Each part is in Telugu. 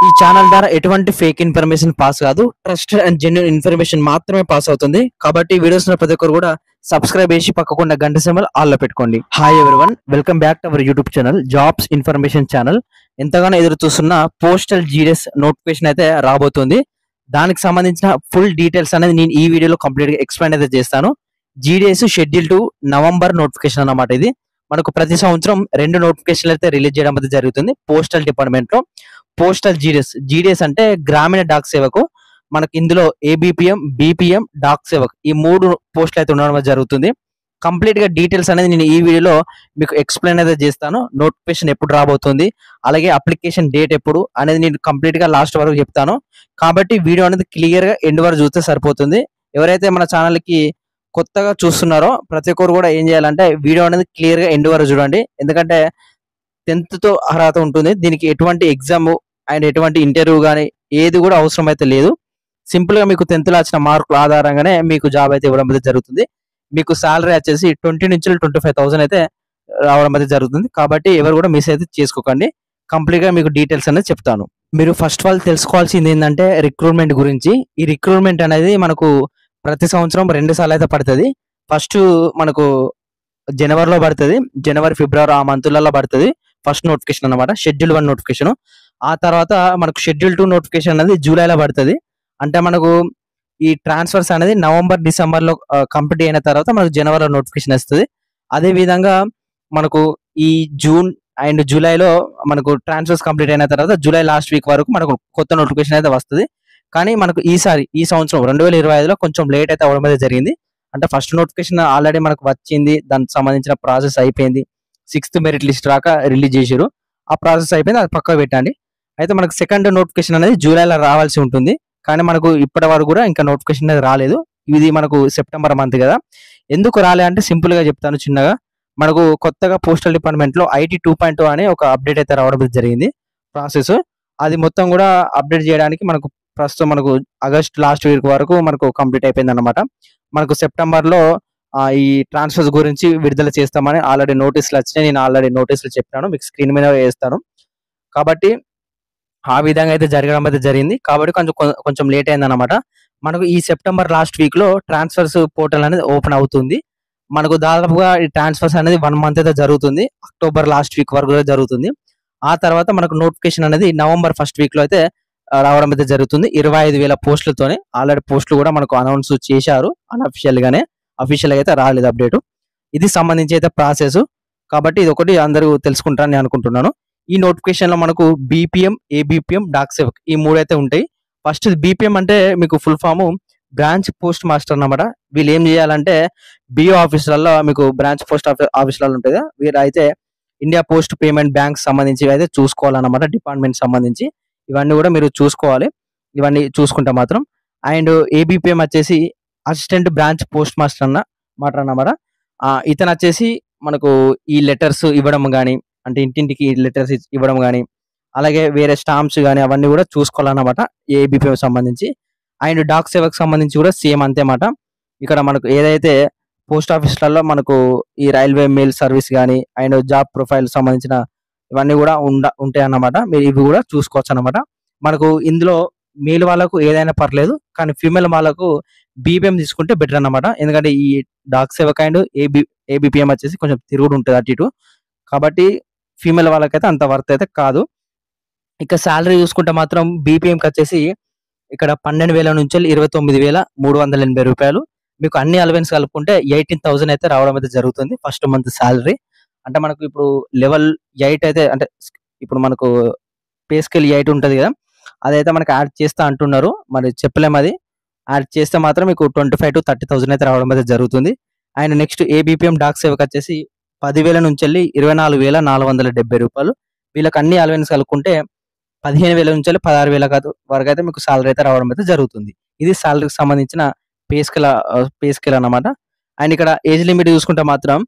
ఈ ఛానల్ ద్వారా ఎటువంటి ఫేక్ ఇన్ఫర్మేషన్ పాస్ కాదు, ట్రస్టెడ్ అండ్ జెన్యూన్ ఇన్ఫర్మేషన్ మాత్రమే పాస్ అవుతుంది. కాబట్టి వీడియోస్ ప్రతి ఒక్కరు కూడా సబ్స్క్రైబ్ చేసి పక్కకుండా గంట సింబల్ ఆల్లో పెట్టుకోండి. Hi everyone, welcome back to our YouTube channel jobs information channel. ఎంతగానో ఎదురు చూస్తున్న పోస్టల్ జీడీఎస్ నోటిఫికేషన్ అయితే రాబోతుంది. దానికి సంబంధించిన ఫుల్ డీటెయిల్స్ అనేది నేను ఈ వీడియోలో కంప్లీట్ గా ఎక్స్ప్లెయిన్ అయితే చేస్తాను. GDS schedule to November notification అన్నమాట. ఇది మనకు ప్రతి సంవత్సరం 2 నోటిఫికేషన్లు అయితే రిలీజ్ చేయడం అయితే జరుగుతుంది పోస్టల్ డిపార్ట్మెంట్ లో. పోస్టల్ జీడీఎస్ అంటే గ్రామీణ డాక్ సేవకు. మనకి ఇందులో ఏబిపిఎం, బిపిఎం, డాక్ సేవక్ ఈ 3 పోస్టులు అయితే ఉండడం జరుగుతుంది. కంప్లీట్ గా డీటెయిల్స్ అనేది నేను ఈ వీడియోలో మీకు ఎక్స్ప్లెయిన్ అయితే చేస్తాను. నోటిఫికేషన్ ఎప్పుడు రాబోతుంది, అలాగే అప్లికేషన్ డేట్ ఎప్పుడు అనేది నేను కంప్లీట్ గా లాస్ట్ వరకు చెప్తాను. కాబట్టి వీడియో అనేది క్లియర్ గా ఎండ్ వరకు చూస్తే సరిపోతుంది. ఎవరైతే మన ఛానల్ కి కొత్తగా చూస్తున్నారో ప్రతి ఒక్కరు కూడా ఏం చేయాలంటే వీడియో అనేది క్లియర్ గా ఎండ్ వరకు చూడండి. ఎందుకంటే 10th తో అర్హత ఉంటుంది. దీనికి ఎటువంటి ఎగ్జామ్ అండ్ ఎటువంటి ఇంటర్వ్యూ కానీ ఏది కూడా అవసరం అయితే లేదు. సింపుల్ గా మీకు 10th లో వచ్చిన మార్కుల ఆధారంగానే మీకు జాబ్ అయితే ఇవ్వడం అయితే జరుగుతుంది. మీకు సాలరీ వచ్చేసి 20 నుంచి 25,000 అయితే రావడం అయితే జరుగుతుంది. కాబట్టి ఎవరు కూడా మిస్ అయితే చేసుకోకండి. కంప్లీట్ గా మీకు డీటెయిల్స్ అనేది చెప్తాను. మీరు ఫస్ట్ ఆఫ్ ఆల్ తెలుసుకోవాల్సింది ఏంటంటే రిక్రూట్మెంట్ గురించి. ఈ రిక్రూట్మెంట్ అనేది మనకు ప్రతి సంవత్సరం 2 సార్లు అయితే పడుతుంది. ఫస్ట్ మనకు జనవరిలో పడుతుంది, జనవరి ఫిబ్రవరి ఆ మంత్లలో పడుతుంది ఫస్ట్ నోటిఫికేషన్ అనమాట, షెడ్యూల్ 1 నోటిఫికేషన్. ఆ తర్వాత మనకు షెడ్యూల్ 2 నోటిఫికేషన్ అనేది జూలైలో పడుతుంది. అంటే మనకు ఈ ట్రాన్స్ఫర్స్ అనేది నవంబర్ డిసెంబర్ లో కంప్లీట్ అయిన తర్వాత మనకు జనవరిలో నోటిఫికేషన్ వస్తుంది. అదే విధంగా మనకు ఈ జూన్ అండ్ జూలైలో మనకు ట్రాన్స్ఫర్స్ కంప్లీట్ అయిన తర్వాత జూలై లాస్ట్ వీక్ వరకు మనకు కొత్త నోటిఫికేషన్ అయితే వస్తుంది. కానీ మనకు ఈ సంవత్సరం 2025లో కొంచెం లేట్ అయితే అవడం అయితే జరిగింది. అంటే ఫస్ట్ నోటిఫికేషన్ ఆల్రెడీ మనకు వచ్చింది, దానికి సంబంధించిన ప్రాసెస్ అయిపోయింది. 6th మెరిట్ లిస్ట్ రాక రిలీజ్ చేశారు. ఆ ప్రాసెస్ అయిపోయింది, అది పక్కకు పెట్టండి. అయితే మనకు సెకండ్ నోటిఫికేషన్ అనేది జూలైలో రావాల్సి ఉంటుంది. కానీ మనకు ఇప్పటి వరకు కూడా ఇంకా నోటిఫికేషన్ అనేది రాలేదు. ఇది మనకు సెప్టెంబర్ మంత్ కదా. ఎందుకు రాలే అంటే సింపుల్ గా చెప్తాను చిన్నగా. మనకు కొత్తగా పోస్టల్ డిపార్ట్మెంట్ లో IT 2.0 అనే ఒక అప్డేట్ అయితే రావడం జరిగింది ప్రాసెస్. అది మొత్తం కూడా అప్డేట్ చేయడానికి మనకు ప్రస్తుతం మనకు ఆగస్ట్ లాస్ట్ వీక్ వరకు మనకు కంప్లీట్ అయిపోయింది అనమాట. మనకు సెప్టెంబర్ లో ఈ ట్రాన్స్ఫర్స్ గురించి విడుదల చేస్తామని ఆల్రెడీ నోటీసులు వచ్చినాయి. నేను ఆల్రెడీ నోటీసులు చెప్పాను, మీకు స్క్రీన్ మీద వేస్తాను. కాబట్టి ఆ విధంగా అయితే జరగడం అయితే జరిగింది. కాబట్టి కొంచెం లేట్ అయింది అనమాట. మనకు ఈ సెప్టెంబర్ లాస్ట్ వీక్ లో ట్రాన్స్ఫర్స్ పోర్టల్ అనేది ఓపెన్ అవుతుంది. మనకు దాదాపుగా ఈ ట్రాన్స్ఫర్స్ అనేది 1 మంత్ అయితే జరుగుతుంది. అక్టోబర్ లాస్ట్ వీక్ వరకు జరుగుతుంది. ఆ తర్వాత మనకు నోటిఫికేషన్ అనేది నవంబర్ ఫస్ట్ వీక్ లో అయితే రావడం అయితే జరుగుతుంది. 25,000 పోస్టులతోనే. ఆల్రెడీ పోస్టులు కూడా మనకు అనౌన్స్ చేశారు అన్అఫిషియల్ గానే, అఫీషియల్ గా అయితే రాలేదు అప్డేట్. ఇది సంబంధించి అయితే ప్రాసెస్. కాబట్టి ఇది ఒకటి అందరూ తెలుసుకుంటారని అనుకుంటున్నాను. ఈ నోటిఫికేషన్ లో మనకు బిపిఎం, ఏబిపిఎం, డాక్ సేవక్ ఈ 3 అయితే ఉంటాయి. ఫస్ట్ బిపిఎం అంటే మీకు full form branch post master అన్నమాట. వీళ్ళు ఏం చేయాలంటే బిఓ ఆఫీసులలో, మీకు బ్రాంచ్ పోస్ట్ ఆఫీసులలో ఉంటుంది. వీరు అయితే ఇండియా పోస్ట్ పేమెంట్ బ్యాంక్ సంబంధించి అయితే చూసుకోవాలన్నమాట. డిపార్ట్మెంట్ సంబంధించి ఇవన్నీ కూడా మీరు చూసుకోవాలి. ఇవన్నీ చూసుకుంటే మాత్రం. అండ్ ఏబిపిఎం వచ్చేసి అసిస్టెంట్ బ్రాంచ్ పోస్ట్ మాస్టర్ అన్నమాట. ఇతను వచ్చేసి మనకు ఈ లెటర్స్ ఇవ్వడం కానీ, అంటే ఇంటింటికి లెటర్స్ ఇవ్వడం కానీ, అలాగే వేరే స్టాంప్స్ కానీ అవన్నీ కూడా చూసుకోవాలన్నమాట ఏబిపిఎం సంబంధించి. అండ్ డాక్ సేవకు సంబంధించి కూడా సేమ్ అంతే మాట. ఇక్కడ మనకు ఏదైతే పోస్ట్ ఆఫీసులలో మనకు ఈ రైల్వే మెయిల్ సర్వీస్ కానీ అండ్ జాబ్ ప్రొఫైల్ సంబంధించిన ఇవన్నీ కూడా ఉంటాయి అన్నమాట. మీరు ఇవి కూడా చూసుకోవచ్చు అన్నమాట. మనకు ఇందులో మేల్ వాళ్ళకు ఏదైనా పర్లేదు, కానీ ఫీమేల్ వాళ్ళకు బీపీఎం తీసుకుంటే బెటర్ అన్నమాట. ఎందుకంటే ఈ డాక్ సేవక్ అండ్ ఏబిపిఎం వచ్చేసి కొంచెం తిరుగుడు ఉంటుంది అటు ఇటు. కాబట్టి ఫీమేల్ వాళ్ళకైతే అంత వర్త్ అయితే కాదు. ఇక శాలరీ చూసుకుంటే మాత్రం బీపీఎంకి వచ్చేసి ఇక్కడ 12,000 నుంచి 29,380 రూపాయలు. మీకు అన్ని అలవెన్స్ కలుపుకుంటే 18,000 అయితే రావడం అయితే జరుగుతుంది ఫస్ట్ మంత్ శాలరీ. అంటే మనకు ఇప్పుడు లెవెల్ 8 అయితే, అంటే ఇప్పుడు మనకు పే స్కేల్ 8 ఉంటుంది కదా, అదైతే మనకు యాడ్ చేస్తా అంటున్నారు. మరి చెప్పలేము, అది యాడ్ చేస్తే మాత్రం మీకు 25,000 to 30,000 అయితే రావడం అయితే జరుగుతుంది. And next ABPM Dak Sevak వచ్చేసి 10,000 నుంచి 24,470 రూపాయలు. వీళ్ళకి అన్ని అలవెన్స్ కలుపుకుంటే 15,000 నుంచి 16,000 వరకు అయితే మీకు సాలరీ అయితే రావడం అయితే జరుగుతుంది. ఇది సాలరీకి సంబంధించిన పే స్కేల్ అన్నమాట. అండ్ ఇక్కడ ఏజ్ లిమిట్ చూసుకుంటే మాత్రం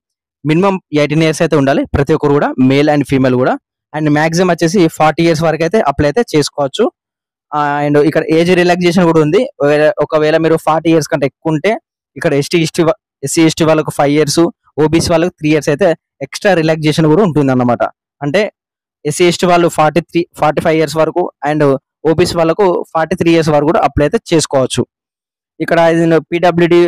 మినిమం 18 years అయితే ఉండాలి ప్రతి ఒక్కరు కూడా, మేల్ అండ్ ఫీమేల్ కూడా. అండ్ మాక్సిమం వచ్చేసి 40 years వరకు అయితే అప్లై అయితే చేసుకోవచ్చు. అండ్ ఇక్కడ ఏజ్ రిలాక్సేషన్ కూడా ఉంది. ఒకవేళ మీరు 40 years కంటే ఎక్కువ ఉంటే ఇక్కడ SC/ST వాళ్ళకు 5 years, ఓబీసీ వాళ్ళకు 3 years అయితే ఎక్స్ట్రా రిలాక్సేషన్ కూడా ఉంటుంది అన్నమాట. అంటే ఎస్సీ ఎస్టీ వాళ్ళు 45 ఇయర్స్ వరకు అండ్ ఓబీసీ వాళ్ళకు 43 ఇయర్స్ వరకు కూడా అప్లై అయితే చేసుకోవచ్చు. ఇక్కడ పీడబ్ల్యూడి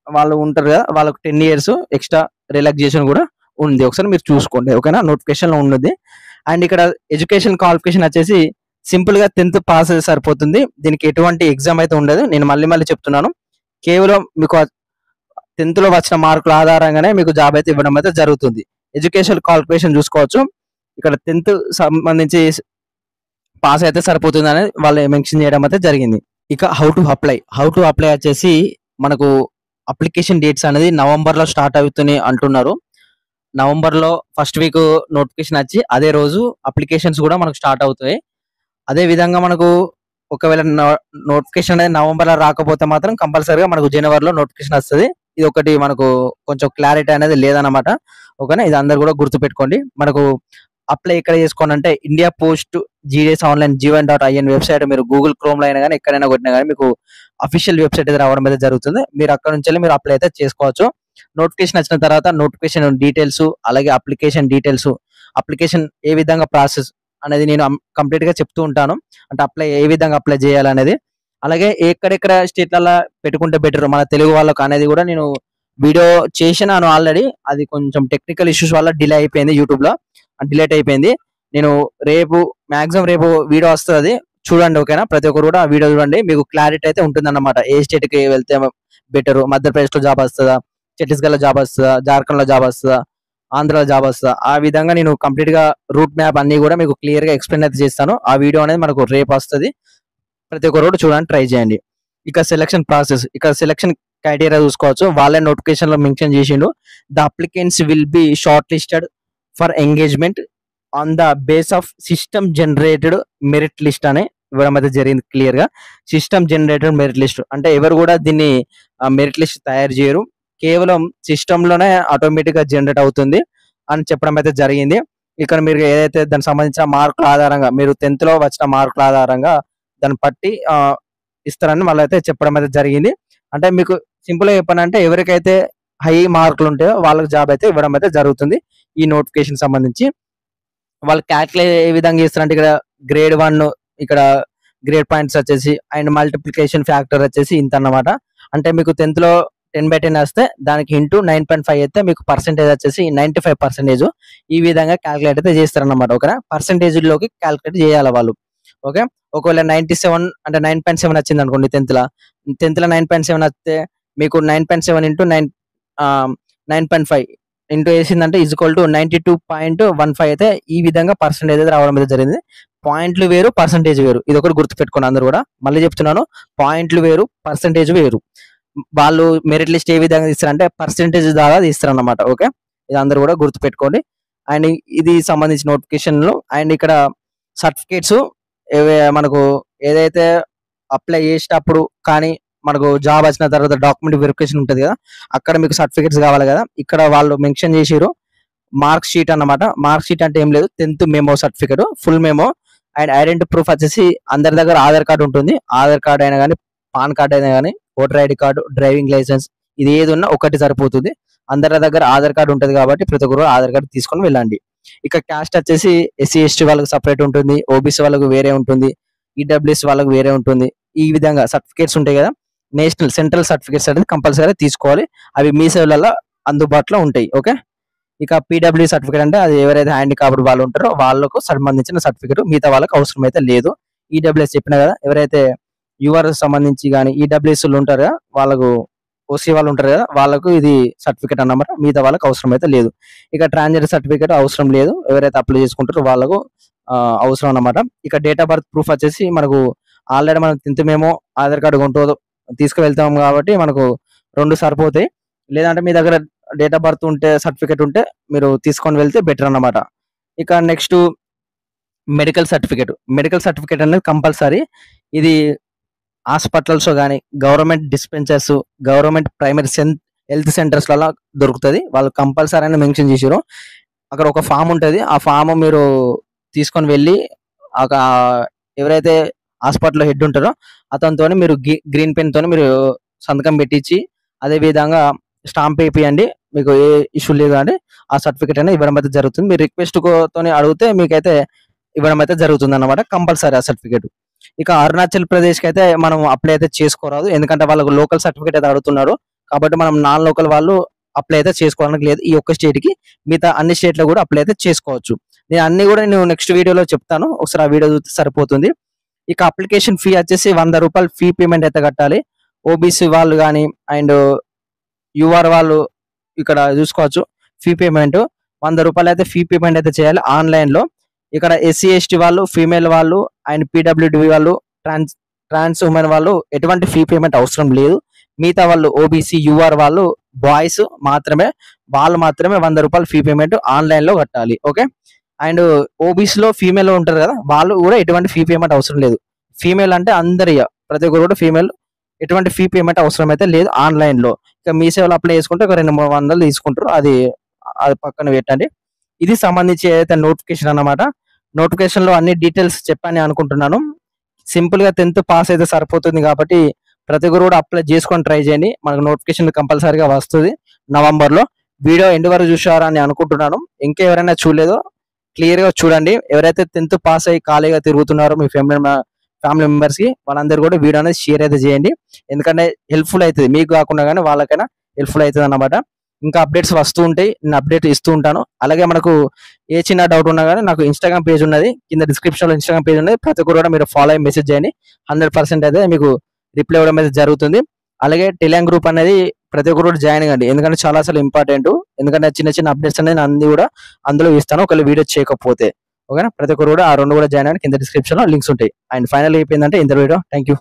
వాళ్ళు ఉంటారు కదా, వాళ్ళకు 10 ఇయర్స్ ఎక్స్ట్రా రిలాక్సేషన్ కూడా ఉంది. ఒకసారి మీరు చూసుకోండి, ఓకేనా. నోటిఫికేషన్ లో ఉన్నది. అండ్ ఇక్కడ ఎడ్యుకేషన్ క్వాలిఫికేషన్ వచ్చేసి సింపుల్ గా 10th పాస్ అయితే సరిపోతుంది. దీనికి ఎటువంటి ఎగ్జామ్ అయితే ఉండదు. నేను మళ్ళీ చెప్తున్నాను, కేవలం మీకు 10th లో వచ్చిన మార్కుల ఆధారంగానే మీకు జాబ్ అయితే ఇవ్వడం అయితే జరుగుతుంది. ఎడ్యుకేషన్ క్వాలిఫికేషన్ చూసుకోవచ్చు. ఇక్కడ 10th సంబంధించి పాస్ అయితే సరిపోతుంది అనేది వాళ్ళు మెన్షన్ చేయడం అయితే జరిగింది. ఇక హౌ టు అప్లై వచ్చేసి మనకు అప్లికేషన్ డేట్స్ అనేది నవంబర్ లో స్టార్ట్ అవుతున్నాయి అంటున్నారు. నవంబర్ లో ఫస్ట్ వీక్ నోటిఫికేషన్ వచ్చి అదే రోజు అప్లికేషన్స్ కూడా మనకు స్టార్ట్ అవుతాయి. అదే విధంగా మనకు ఒకవేళ నోటిఫికేషన్ అనేది నవంబర్ లో రాకపోతే మాత్రం కంపల్సరీగా మనకు జనవరిలో నోటిఫికేషన్ వస్తుంది. ఇది ఒకటి మనకు కొంచెం క్లారిటీ అనేది లేదన్నమాట, ఓకేనా. ఇది అందరు కూడా గుర్తుపెట్టుకోండి. మనకు అప్లై ఎక్కడ చేసుకోండి అంటే India post GDS online g1.in website మీరు గూగుల్ క్రోమ్ లో అయినా కానీ ఎక్కడైనా కొట్టినా కానీ మీకు అఫీషియల్ వెబ్సైట్ అయితే రావడం అయితే జరుగుతుంది. మీరు అక్కడ నుంచి మీరు అప్లై అయితే చేసుకోవచ్చు. నోటిఫికేషన్ వచ్చిన తర్వాత నోటిఫికేషన్ డీటెయిల్స్, అలాగే అప్లికేషన్ ఏ విధంగా ప్రాసెస్ అనేది నేను కంప్లీట్ గా చెప్తూ ఉంటాను. అంటే ఏ విధంగా అప్లై చేయాలనేది, అలాగే ఎక్కడెక్కడ స్టేట్లలో పెట్టుకుంటే బెటర్ మన తెలుగు వాళ్ళకు అనేది కూడా నేను వీడియో చేసినాను ఆల్రెడీ. అది కొంచెం టెక్నికల్ ఇష్యూస్ వల్ల డిలే అయిపోయింది, యూట్యూబ్ లో డిలేట్ అయిపోయింది. నేను మాక్సిమం రేపు వీడియో వస్తుంది, చూడండి, ఓకేనా. ప్రతి ఒక్కరు కూడా ఆ వీడియో చూడండి, మీకు క్లారిటీ అయితే ఉంటుంది అన్నమాట. ఏ స్టేట్ కి వెళ్తే బెటర్, మధ్యప్రదేశ్ లో జాబ్ వస్తుందా, ఛత్తీస్గఢ్ లో జాబ్ వస్తుందా, జార్ఖండ్ లో జాబ్ వస్తుందా, ఆంధ్రలో జాబ్ వస్తుందా, ఆ విధంగా నేను కంప్లీట్ గా రూట్ మ్యాప్ అన్ని కూడా మీకు క్లియర్ గా ఎక్స్ప్లెయిన్ అయితే చేస్తాను. ఆ వీడియో అనేది మనకు రేపు వస్తుంది. ప్రతి ఒక్కరు కూడా చూడండి, ట్రై చేయండి. ఇక సెలక్షన్ ప్రాసెస్, ఇక సెలక్షన్ క్రైటీరియా చూసుకోవచ్చు. వాళ్ళే నోటిఫికేషన్ లో మెన్షన్ చేసిండు, the applicants will be short listed for engagement on the base of system generated merit list అని ఇవ్వడం అయితే జరిగింది క్లియర్ గా. సిస్టమ్ జనరేటెడ్ మెరిట్ లిస్ట్ అంటే ఎవరు కూడా దీన్ని మెరిట్ లిస్ట్ తయారు చేయరు, కేవలం సిస్టమ్ లోనే ఆటోమేటిక్ గా జనరేట్ అవుతుంది అని చెప్పడం అయితే జరిగింది. ఇక్కడ మీరు ఏదైతే దానికి సంబంధించిన మార్కుల ఆధారంగా, మీరు 10th లో వచ్చిన మార్కుల ఆధారంగా దాన్ని బట్టి ఇస్తారని మళ్ళీ అయితే చెప్పడం అయితే జరిగింది. అంటే మీకు సింపుల్ గా చెప్పానంటే ఎవరికైతే హై మార్కులు ఉంటాయో వాళ్ళకి జాబ్ అయితే ఇవ్వడం అయితే జరుగుతుంది. ఈ నోటిఫికేషన్ సంబంధించి వాళ్ళు క్యాల్కులేట్ ఏ విధంగా చేస్తారంటే ఇక్కడ గ్రేడ్ 1 ఇక్కడ గ్రేడ్ పాయింట్స్ వచ్చేసి అండ్ మల్టిప్లికేషన్ ఫ్యాక్టర్ వచ్చేసి ఇంత అన్నమాట. అంటే మీకు 10th లో 10/10 వస్తే దానికి ఇంటూ 9.5 అయితే మీకు పర్సెంటేజ్ వచ్చేసి 95%. ఈ విధంగా క్యాల్కులేట్ అయితే చేస్తారన్నమాట, ఓకేనా. పర్సెంటేజ్ లోకి క్యాల్కులేట్ చేయాలి వాళ్ళు, ఓకే. ఒకవేళ 97 అంటే 9.7 వచ్చింది అనుకోండి, 10th లో 9.7 వస్తే మీకు 9.7 ఇంటూ 9.5 ఇంటూ వేసిందంటే ఈక్వల్ టు 92.15 అయితే ఈ విధంగా పర్సెంటేజ్ అయితే రావడం అయితే జరిగింది. పాయింట్లు వేరు, పర్సెంటేజ్ వేరు, ఇది ఒకటి గుర్తుపెట్టుకోండి అందరూ కూడా. మళ్ళీ చెప్తున్నాను, పాయింట్లు వేరు, పర్సెంటేజ్ వేరు. వాళ్ళు మెరిట్ లిస్ట్ ఏ విధంగా తీస్తారంటే పర్సెంటేజ్ ద్వారా తీస్తారు అన్నమాట, ఓకే. ఇది అందరూ కూడా గుర్తుపెట్టుకోండి. అండ్ ఇది సంబంధించిన నోటిఫికేషన్ లో అండ్ ఇక్కడ సర్టిఫికేట్స్ మనకు ఏదైతే అప్లై చేసేటప్పుడు కానీ మనకు జాబ్ వచ్చిన తర్వాత డాక్యుమెంట్ వెరిఫికేషన్ ఉంటుంది కదా, అక్కడ మీకు సర్టిఫికేట్స్ కావాలి కదా. ఇక్కడ వాళ్ళు మెన్షన్ చేసిరు మార్క్ షీట్ అన్నమాట. మార్క్ షీట్ అంటే ఏం లేదు, 10th memo certificate, full memo. And identity proof వచ్చేసి అందరి దగ్గర ఆధార్ కార్డు ఉంటుంది. ఆధార్ కార్డు అయినా కానీ, పాన్ కార్డు అయినా కానీ, voter ID card, driving licence, ఇది ఏది ఉన్నా ఒకటి సరిపోతుంది. అందరి దగ్గర ఆధార్ కార్డు ఉంటుంది కాబట్టి ప్రతి ఒక్కరు ఆధార్ కార్డు తీసుకొని వెళ్ళండి. ఇక క్యాస్ట్ వచ్చేసి ఎస్సీ ఎస్టీ వాళ్ళకి సపరేట్ ఉంటుంది, ఓబీసీ వాళ్ళకు వేరే ఉంటుంది, ఈడబ్ల్యూఎస్ వాళ్ళకు వేరే ఉంటుంది. ఈ విధంగా సర్టిఫికేట్స్ ఉంటాయి కదా, సెంట్రల్ సర్టిఫికేట్స్ అనేది కంపల్సరీ తీసుకోవాలి. అవి మీ సేవలలో అందుబాటులో ఉంటాయి, ఓకే. ఇక పీడబ్ల్యూ సర్టిఫికేట్ అంటే అది ఎవరైతే హ్యాండిక్యాప్డ్ వాళ్ళు ఉంటారో వాళ్ళకు సంబంధించిన సర్టిఫికేట్, మిగతా వాళ్ళకి అవసరం అయితే లేదు. ఈడబ్ల్యూఎస్ చెప్పిన కదా, ఎవరైతే యువర్ సంబంధించి కానీ ఈడబ్ల్యూఎస్ ఉంటారు కదా, వాళ్ళకు ఓసీ వాళ్ళు ఉంటారు కదా, వాళ్ళకు ఇది సర్టిఫికేట్ అన్నమాట, మిగతా వాళ్ళకి అవసరం అయితే లేదు. ఇక ట్రాన్స్జెండర్ సర్టిఫికేట్ అవసరం లేదు, ఎవరైతే అప్లై చేసుకుంటారో వాళ్ళకు అవసరం అన్నమాట. ఇక డేట్ ఆఫ్ బర్త్ ప్రూఫ్ వచ్చేసి మనకు ఆల్రెడీ మనం 10th మెమో ఆధార్ కార్డు కొంటూ తీసుకువెళ్తాం కాబట్టి మనకు 2 సరిపోతాయి. లేదంటే మీ దగ్గర డేట్ ఆఫ్ బర్త్ ఉంటే సర్టిఫికేట్ ఉంటే మీరు తీసుకొని వెళ్తే బెటర్ అన్నమాట. ఇక నెక్స్ట్ మెడికల్ సర్టిఫికేట్ అనేది కంపల్సరీ. ఇది హాస్పిటల్స్ కానీ, government dispensers, government primary health centres లలో దొరుకుతుంది. వాళ్ళు కంపల్సరీ అని మెన్షన్ చేసారు. అక్కడ ఒక ఫామ్ ఉంటుంది, ఆ ఫామ్ మీరు తీసుకొని వెళ్ళి ఎవరైతే హాస్పిటల్ హెడ్ ఉంటారో అతనితో మీరు గ్రీన్ పెన్ తోని మీరు సంతకం పెట్టించి, అదే విధంగా స్టాంప్ వేపియండి, మీకు ఏ ఇష్యూ లేదు అండి, ఆ సర్టిఫికేట్ అనేది ఇవ్వడం అయితే జరుగుతుంది. మీరు రిక్వెస్ట్ తోని అడిగితే మీకైతే ఇవ్వడం అయితే జరుగుతుంది అన్నమాట, కంపల్సరీ ఆ సర్టిఫికేట్. ఇక అరుణాచల్ ప్రదేశ్కి అయితే మనం అప్లై అయితే చేసుకోరాదు, ఎందుకంటే వాళ్ళకు లోకల్ సర్టిఫికేట్ అయితే అడుగుతున్నారు. కాబట్టి మనం నాన్ లోకల్ వాళ్ళు అప్లై అయితే చేసుకోవడానికి లేదు ఈ ఒక్క స్టేట్ కి. మిగతా అన్ని స్టేట్ లో కూడా అప్లై అయితే చేసుకోవచ్చు. నేను అన్ని కూడా నేను నెక్స్ట్ వీడియోలో చెప్తాను, ఒకసారి ఆ వీడియో చూస్తే సరిపోతుంది. ఇక అప్లికేషన్ ఫీ వచ్చేసి 100 రూపాయలు ఫీ పేమెంట్ అయితే కట్టాలి. ఓబీసీ వాళ్ళు కానీ అండ్ యూఆర్ వాళ్ళు ఇక్కడ చూసుకోవచ్చు. ఫీ పేమెంట్ 100 రూపాయలు అయితే ఫీ పేమెంట్ అయితే చేయాలి ఆన్లైన్ లో. ఇక్కడ ఎస్సీ ఎస్టీ వాళ్ళు, ఫీమేల్ వాళ్ళు అండ్ పీడబ్ల్యూడి వాళ్ళు, ట్రాన్స్ ఉమెన్ వాళ్ళు ఎటువంటి ఫీ పేమెంట్ అవసరం లేదు. మిగతా వాళ్ళు ఓబీసీ యూఆర్ వాళ్ళు బాయ్స్ మాత్రమే, వాళ్ళు మాత్రమే 100 రూపాయలు ఫీ పేమెంట్ ఆన్లైన్ లో కట్టాలి. ఓకే. అండ్ ఓబీసీలో ఫీమేల్ ఉంటారు కదా, వాళ్ళు కూడా ఎటువంటి ఫీ పేమెంట్ అవసరం లేదు. ఫీమేల్ అంటే అందరి ప్రతి ఒక్కరు కూడా ఫీమేల్, ఎటువంటి ఫీ పేమెంట్ అవసరం అయితే లేదు ఆన్లైన్ లో. ఇక మీ సేవలు అప్లై చేసుకుంటే ఒక 200-300 తీసుకుంటారు, అది పక్కన పెట్టండి. ఇది సంబంధించి ఏదైతే నోటిఫికేషన్ అన్నమాట. నోటిఫికేషన్ లో అన్ని డీటెయిల్స్ చెప్పని అనుకుంటున్నాను. సింపుల్ గా 10th పాస్ అయితే సరిపోతుంది కాబట్టి ప్రతి ఒక్కరు కూడా అప్లై చేసుకొని ట్రై చేయండి. మనకు నోటిఫికేషన్ కంపల్సరీగా వస్తుంది నవంబర్ లో. వీడియో ఎండ్ వరకు చూసారా అని అనుకుంటున్నాను. ఇంకా ఎవరైనా చూడలేదో క్లియర్ గా చూడండి. ఎవరైతే 10th పాస్ అయ్యి ఖాళీగా తిరుగుతున్నారో మీ ఫ్యామిలీ మెంబర్స్ కి, వాళ్ళందరూ కూడా వీడియో అనేది షేర్ అయితే చేయండి. ఎందుకంటే హెల్ప్ఫుల్ అవుతుంది, మీకు కాకుండా కానీ వాళ్ళకైనా హెల్ప్ఫుల్ అవుతుంది అన్నమాట. ఇంకా అప్డేట్స్ వస్తూ ఉంటాయి, నేను అప్డేట్ ఇస్తూ ఉంటాను. అలాగే మనకు ఏ చిన్న డౌట్ ఉన్నా కానీ నాకు ఇన్స్టాగ్రామ్ పేజ్ ఉన్నది, కింద డిస్క్రిప్షన్ లో ఇన్స్టాగ్రామ్ పేజ్ ఉన్నది. ప్రతి ఒక్కరు కూడా మీరు ఫాలో అయ్యి మెసేజ్ చేయండి, 100% అయితే మీకు రిప్లై ఇవ్వడం అయితే జరుగుతుంది. అలాగే టెలిగ్రామ్ గ్రూప్ అనేది ప్రతి ఒక్కరు కూడా జాయిన్ అవ్వండి, ఎందుకంటే చాలా అసలు ఇంపార్టెంట్. ఎందుకంటే చిన్న చిన్న అప్డేట్స్ అనేది అన్ని కూడా అందులో ఇస్తాను, ఒకవేళ వీడియో చేయకపోతే. ఓకేనా, ప్రతి ఒక్కరు కూడా ఆ 2 కూడా జాయిన్ అవ్వండి, కింద డిస్క్రిప్షన్ లో లింక్స్ ఉంటాయి. అండ్ ఫైనల్ అయిపోయిందంటే ఇంత వీడియో. Thank you.